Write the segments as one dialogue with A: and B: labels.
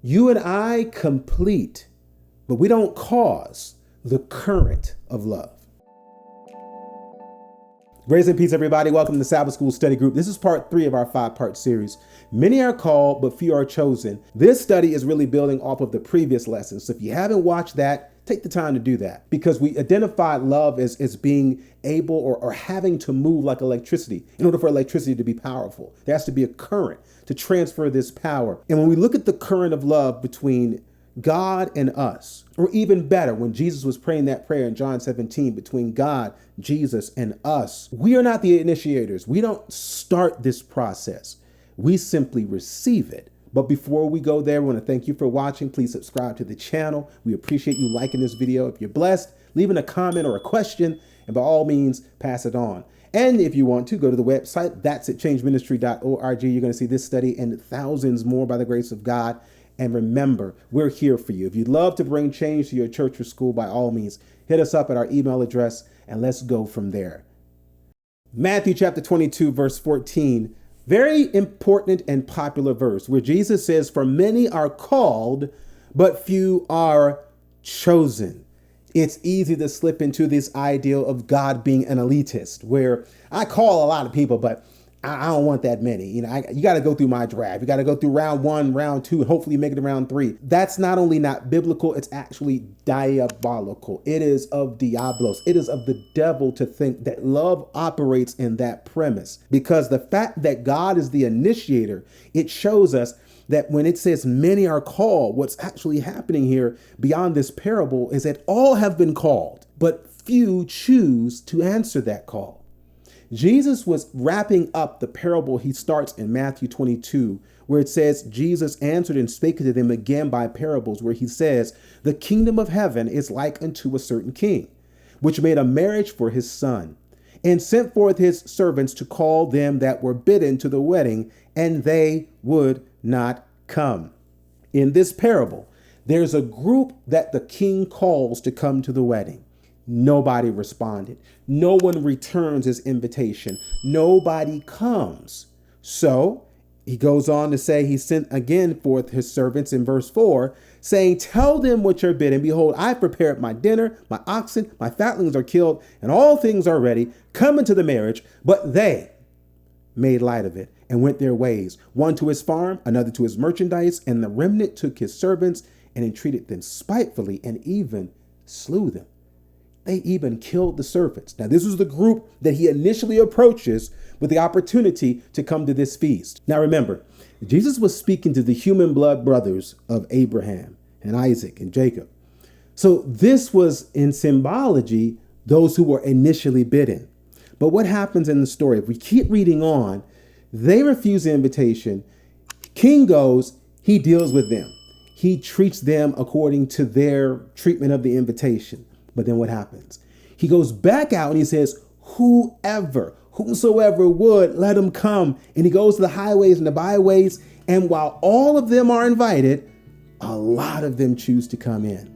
A: You and I complete, but we don't cause the current of love. Grace and peace, everybody. Welcome to the Sabbath School Study Group. This is part 3 of our 5-part series. Many are called, but few are chosen. This study is really building off of the previous lessons. So if you haven't watched that, take the time to do that, because we identified love as being able or having to move like electricity. In order for electricity to be powerful, there has to be a current to transfer this power. And when we look at the current of love between God and us, or even better, when Jesus was praying that prayer in John 17 between God, Jesus, and us, we are not the initiators. We don't start this process. We simply receive it. But before we go there, we want to thank you for watching. Please subscribe to the channel. We appreciate you liking this video. If you're blessed, leaving a comment or a question, and by all means, pass it on. And if you want to, go to the website. That's at changeministry.org. You're going to see this study and thousands more by the grace of God. And remember, we're here for you. If you'd love to bring change to your church or school, by all means, hit us up at our email address and let's go from there. Matthew chapter 22, verse 14, very important and popular verse where Jesus says, "For many are called, but few are chosen." It's easy to slip into this ideal of God being an elitist, where I call a lot of people, but I don't want that many. You got to go through my draft. You got to go through round 1, round 2, and hopefully make it to round 3. That's not only not biblical, it's actually diabolical. It is of diablos. It is of the devil to think that love operates in that premise, because the fact that God is the initiator, it shows us that when it says many are called, what's actually happening here beyond this parable is that all have been called, but few choose to answer that call. Jesus was wrapping up the parable he starts in Matthew 22, where it says, Jesus answered and spake to them again by parables, where he says, "The kingdom of heaven is like unto a certain king, which made a marriage for his son, and sent forth his servants to call them that were bidden to the wedding, and they would not come." In this parable, there's a group that the king calls to come to the wedding. Nobody responded. No one returns his invitation. Nobody comes. So he goes on to say, he sent again forth his servants in verse 4, saying, "Tell them what you're bidden. Behold, I prepared my dinner, my oxen, my fatlings are killed, and all things are ready. Come into the marriage." But they made light of it and went their ways, one to his farm, another to his merchandise, and the remnant took his servants and entreated them spitefully and even slew them. They even killed the servants. Now, this was the group that he initially approaches with the opportunity to come to this feast. Now, remember, Jesus was speaking to the human blood brothers of Abraham and Isaac and Jacob. So this was in symbology, those who were initially bidden. But what happens in the story? If we keep reading on, they refuse the invitation. King goes, he deals with them. He treats them according to their treatment of the invitation. But then what happens? He goes back out and he says, whosoever would, let him come. And he goes to the highways and the byways. And while all of them are invited, a lot of them choose to come in.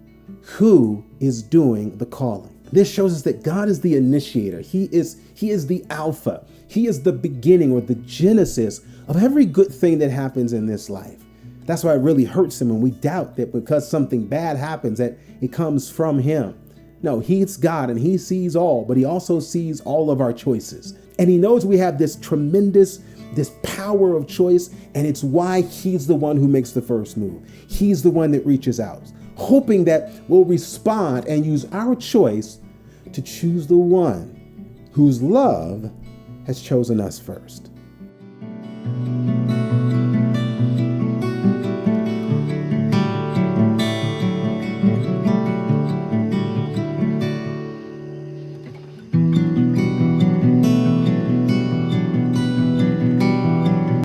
A: Who is doing the calling? This shows us that God is the initiator. He is the Alpha. He is the beginning or the genesis of every good thing that happens in this life. That's why it really hurts him when we doubt that because something bad happens that it comes from him. No, he's God and he sees all, but he also sees all of our choices. And he knows we have this power of choice, and it's why he's the one who makes the first move. He's the one that reaches out, hoping that we'll respond and use our choice to choose the one whose love has chosen us first.